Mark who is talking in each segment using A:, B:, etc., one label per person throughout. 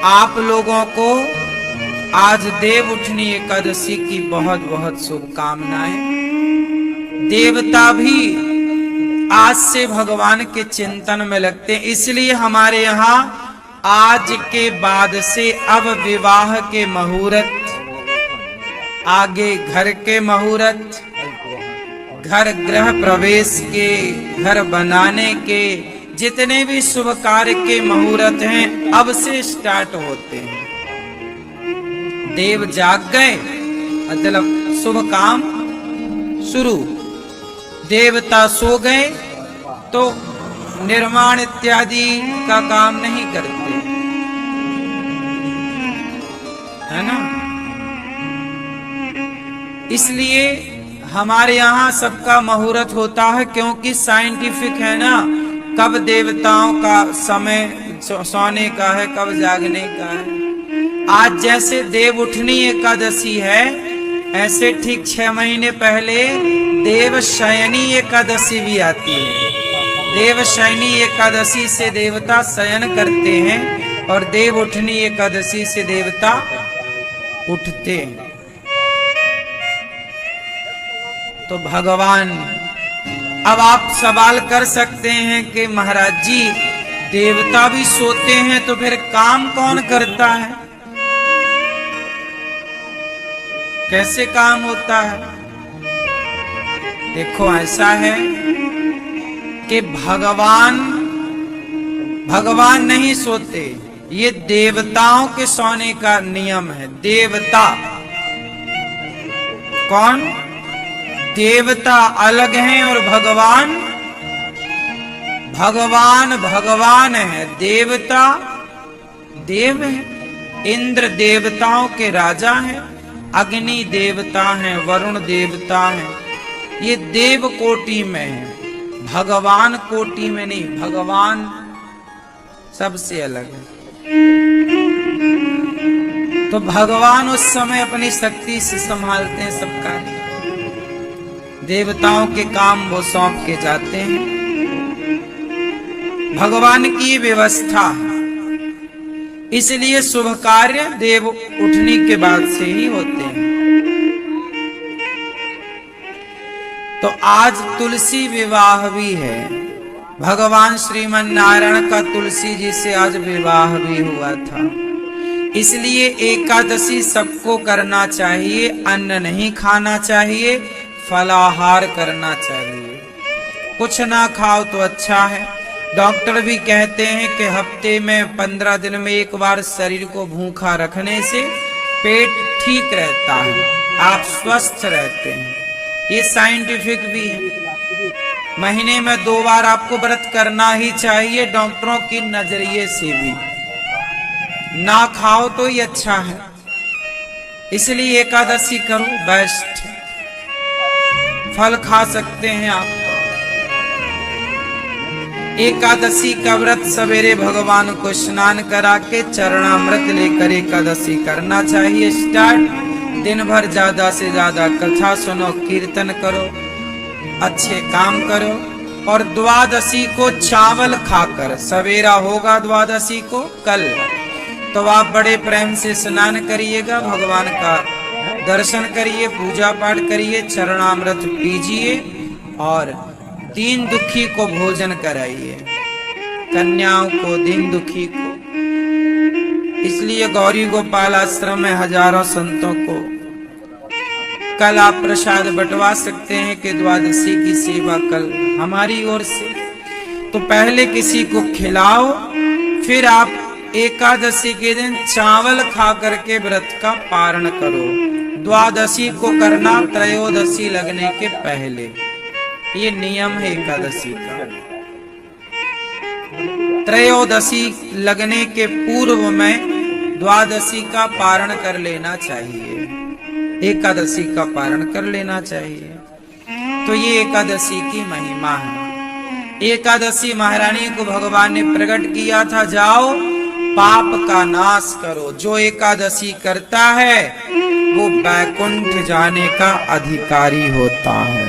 A: आप लोगों को आज देव उठनी एकादशी की बहुत बहुत शुभकामनाएं। देवता भी आज से भगवान के चिंतन में लगते हैं, इसलिए हमारे यहाँ आज के बाद से अब विवाह के मुहूर्त, आगे घर के मुहूर्त, घर गृह प्रवेश के, घर बनाने के, जितने भी शुभ कार्य के मुहूर्त हैं अब से स्टार्ट होते हैं। देव जाग गए मतलब शुभ काम शुरू, देवता सो गए तो निर्माण इत्यादि का काम नहीं करते, है ना। इसलिए हमारे यहाँ सबका मुहूर्त होता है, क्योंकि साइंटिफिक है ना, कब देवताओं का समय सोने का है, कब जागने का है। आज जैसे देव उठनी एकादशी है, ऐसे ठीक 6 महीने पहले देव शयनी एकादशी भी आती है। देव शयनी एकादशी से देवता शयन करते हैं और देव उठनी एकादशी से देवता उठते हैं। तो भगवान, अब आप सवाल कर सकते हैं कि महाराज जी देवता भी सोते हैं तो फिर काम कौन करता है, कैसे काम होता है। देखो ऐसा है कि भगवान नहीं सोते, ये देवताओं के सोने का नियम है। देवता कौन, देवता अलग हैं और भगवान है। देवता देव है, इंद्र देवताओं के राजा हैं, अग्नि देवता हैं, वरुण देवता हैं, ये देव कोटि में है, भगवान कोटि में नहीं। भगवान सबसे अलग है। तो भगवान उस समय अपनी शक्ति से संभालते हैं सब कार्य, देवताओं के काम वो सौंप के जाते हैं। भगवान की व्यवस्था है, इसलिए शुभ कार्य देव उठने के बाद से ही होते हैं। तो आज तुलसी विवाह भी है, भगवान श्रीमन नारायण का तुलसी जी से आज विवाह भी हुआ था। इसलिए एकादशी सबको करना चाहिए, अन्न नहीं खाना चाहिए, फलाहार करना चाहिए। कुछ ना खाओ तो अच्छा है। डॉक्टर भी कहते हैं कि हफ्ते में 15 दिन में एक बार शरीर को भूखा रखने से पेट ठीक रहता है, आप स्वस्थ रहते हैं। ये साइंटिफिक भी है। महीने में 2 बार आपको व्रत करना ही चाहिए, डॉक्टरों की नजरिए से भी। ना खाओ तो ही अच्छा है, इसलिए एकादशी करो, बेस्ट। फल खा सकते हैं आप। एकादशी का व्रत सवेरे भगवान को स्नान करा के चरणामृत लेकर एकादशी करना चाहिए स्टार्ट। दिन भर ज्यादा से ज्यादा कथा सुनो, कीर्तन करो, अच्छे काम करो। और द्वादशी को चावल खाकर, सवेरा होगा द्वादशी को कल, तो आप बड़े प्रेम से स्नान करिएगा, भगवान का दर्शन करिए, पूजा पाठ करिए, चरणामृत पीजिए और दीन दुखी को भोजन कराइए, कन्याओं को, दीन दुखी को। इसलिए गौरी गोपाल आश्रम में हजारों संतों को कल आप प्रसाद बंटवा सकते हैं कि द्वादशी की सेवा कल हमारी ओर से। तो पहले किसी को खिलाओ, फिर आप एकादशी के दिन चावल खा करके व्रत का पारण करो। द्वादशी को करना त्रयोदशी लगने के पहले, ये नियम है एकादशी का। त्रयोदशी लगने के पूर्व में द्वादशी का पारण कर लेना चाहिए, एकादशी का पारण कर लेना चाहिए। तो ये एकादशी की महिमा है। एकादशी महारानी को भगवान ने प्रकट किया था, जाओ पाप का नाश करो। जो एकादशी करता है वो बैकुंठ जाने का अधिकारी होता है।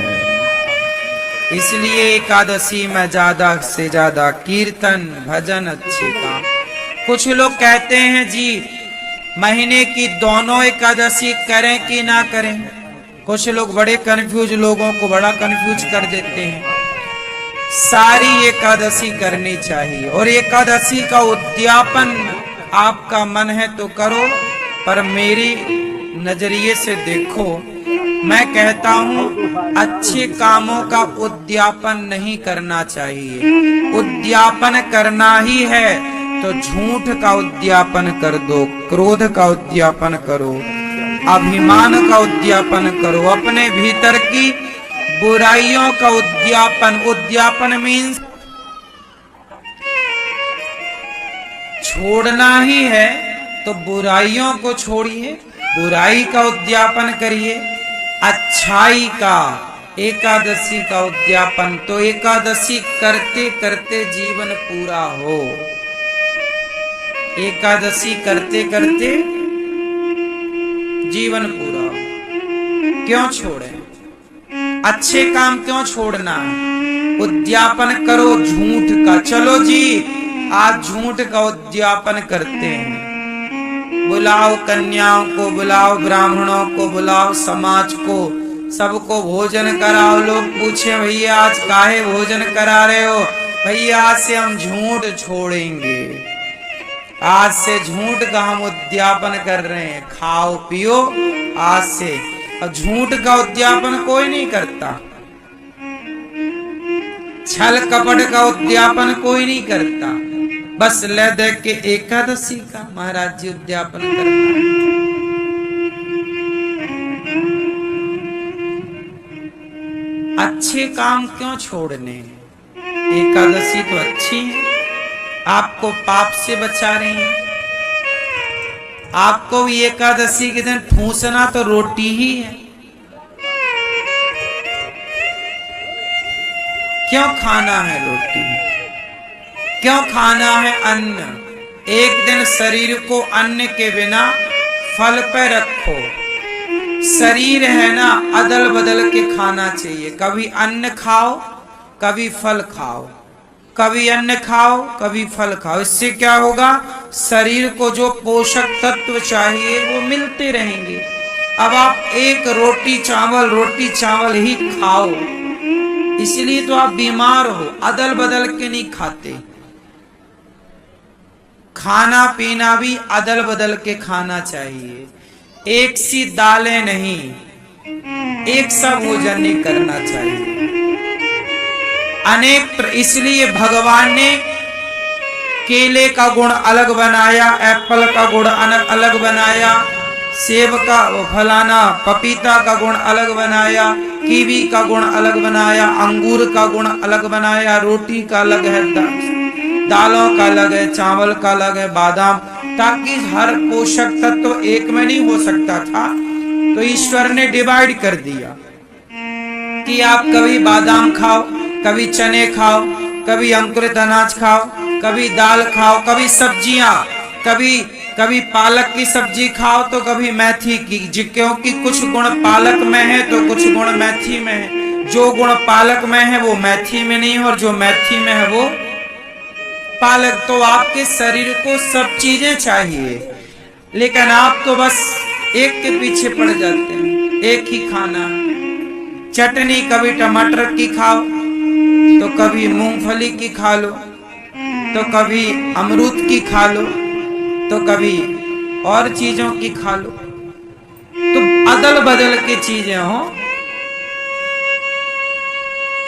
A: इसलिए एकादशी में ज्यादा से ज्यादा कीर्तन, भजन, अच्छे काम। कुछ लोग कहते हैं जी महीने की दोनों एकादशी करें कि ना करें। कुछ लोग बड़े कंफ्यूज, लोगों को बड़ा कंफ्यूज कर देते हैं। सारी एकादशी करनी चाहिए और एकादशी का उद्यापन आपका मन है तो करो, पर मेरी नजरिए से देखो, मैं कहता हूं अच्छे कामों का उद्यापन नहीं करना चाहिए। उद्यापन करना ही है तो झूठ का उद्यापन कर दो, क्रोध का उद्यापन करो, अभिमान का उद्यापन करो, अपने भीतर की बुराइयों का उद्यापन। उद्यापन मीन्स छोड़ना ही है तो बुराइयों को छोड़िए, बुराई का उद्यापन करिए, अच्छाई का, एकादशी का उद्यापन। तो एकादशी करते करते जीवन पूरा हो, एकादशी करते करते जीवन पूरा हो। क्यों छोड़े? अच्छे काम क्यों छोड़ना? उद्यापन करो झूठ का। चलो जी आज झूठ का उद्यापन करते हैं। बुलाओ कन्याओं को, बुलाओ ब्राह्मणों को, बुलाओ समाज को, सबको भोजन कराओ। लोग पूछे भैया आज काहे भोजन करा रहे हो? भैया आज से हम झूठ छोड़ेंगे, आज से झूठ का हम उद्यापन कर रहे हैं। खाओ पियो आज से। और झूठ का उद्यापन कोई नहीं करता, छल कपट का उद्यापन कोई नहीं करता। बस ले दे के एकादशी का महाराज जी उद्यापन करता है। अच्छे काम क्यों छोड़ने? एकादशी तो अच्छी है, आपको पाप से बचा रही है। आपको भी एकादशी के दिन ठूसना तो रोटी ही है। क्यों खाना है रोटी? क्यों खाना है अन्न? एक दिन शरीर को अन्न के बिना फल पे रखो। शरीर है ना, अदल बदल के खाना चाहिए। कभी अन्न खाओ, कभी फल खाओ, कभी अन्न खाओ, कभी फल खाओ। इससे क्या होगा? शरीर को जो पोषक तत्व चाहिए वो मिलते रहेंगे। अब आप एक रोटी चावल ही खाओ, इसलिए तो आप बीमार हो। अदल बदल के नहीं खाते। खाना पीना भी अदल बदल के खाना चाहिए। एक सी दालें नहीं, एक सा भोजन नहीं करना चाहिए। इसलिए भगवान ने केले का गुण अलग बनाया, एप्पल का गुण अलग बनाया, सेब का फलाना पपीता का गुण अलग बनाया, कीवी का गुण अलग बनाया, अंगूर का गुण अलग बनाया, रोटी का अलग है, दालों का अलग है, चावल का अलग है, बादाम, ताकि हर पोषक तत्व एक में नहीं हो सकता था। तो ईश्वर ने डिवाइड कर दिया कि आप कभी बादाम खाओ, कभी चने खाओ, कभी अंकुरित अनाज खाओ, कभी दाल खाओ, कभी सब्जियां, कभी पालक की सब्जी खाओ तो कभी मेथी की, क्योंकि कुछ गुण पालक में है तो कुछ गुण मेथी में है। जो गुण पालक में है वो मेथी में नहीं है, और जो मेथी में है वो पालक। तो आपके शरीर को सब चीजें चाहिए, लेकिन आप तो बस एक के पीछे पड़ जाते हैं। एक ही खाना, चटनी कभी टमाटर की खाओ, तो कभी मूंगफली की खा लो, तो कभी अमरूद की खा लो, तो कभी और चीजों की खा लो। तो अदल बदल की चीजें हो,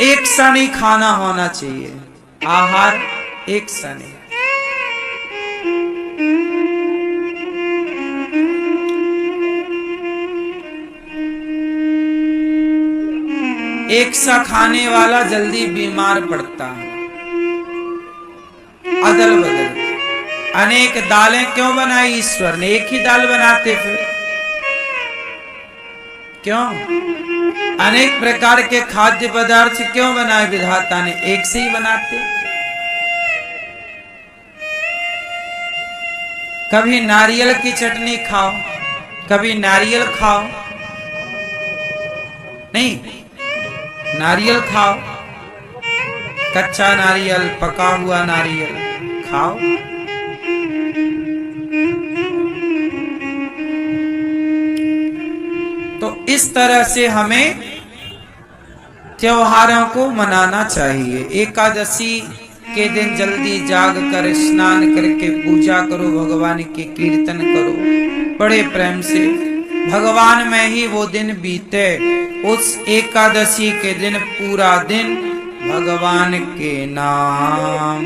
A: एक सा नहीं खाना होना चाहिए। आहार एक सा नहीं। एक सा खाने वाला जल्दी बीमार पड़ता है। अदल बदल अनेक दालें क्यों बनाई ईश्वर ने? एक ही दाल बनाते फिर क्यों? अनेक प्रकार के खाद्य पदार्थ क्यों बनाए विधाता ने? एक से ही बनाते। कभी नारियल की चटनी खाओ, कभी नारियल खाओ, नहीं नारियल खाओ, कच्चा नारियल, पका हुआ नारियल खाओ। इस तरह से हमें त्योहारों को मनाना चाहिए। एकादशी के दिन जल्दी जाग कर स्नान करके पूजा करो, भगवान के कीर्तन करो बड़े प्रेम से, भगवान में ही वो दिन बीते। उस एकादशी के दिन पूरा दिन भगवान के नाम